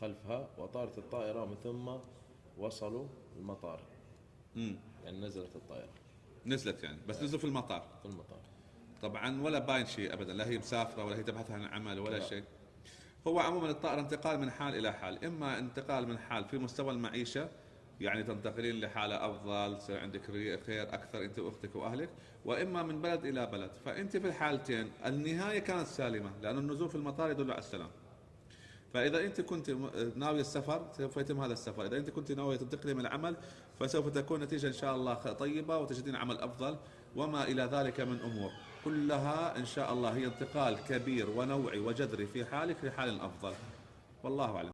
خلفها وطارت الطائرة، ومن ثم وصلوا المطار. يعني نزلت الطائرة. نزلت يعني، بس نزلوا في المطار. في المطار طبعا ولا باين شيء ابدا، لا هي مسافره ولا هي تبحث عن عمل ولا لا. شيء. هو عموما الطائره انتقال من حال الى حال، اما انتقال من حال في مستوى المعيشه، يعني تنتقلين لحاله افضل، يصير عندك خير اكثر انت واختك واهلك، واما من بلد الى بلد. فانت في الحالتين النهايه كانت سالمه، لان النزول في المطار يدل على السلام. فإذا أنت كنت ناوية السفر سوف يتم هذا السفر، إذا أنت كنت ناوية تنتقلي من العمل فسوف تكون نتيجة إن شاء الله طيبة وتجدين عمل أفضل، وما إلى ذلك من أمور كلها إن شاء الله هي انتقال كبير ونوعي وجذري في حالك لحال أفضل. والله أعلم.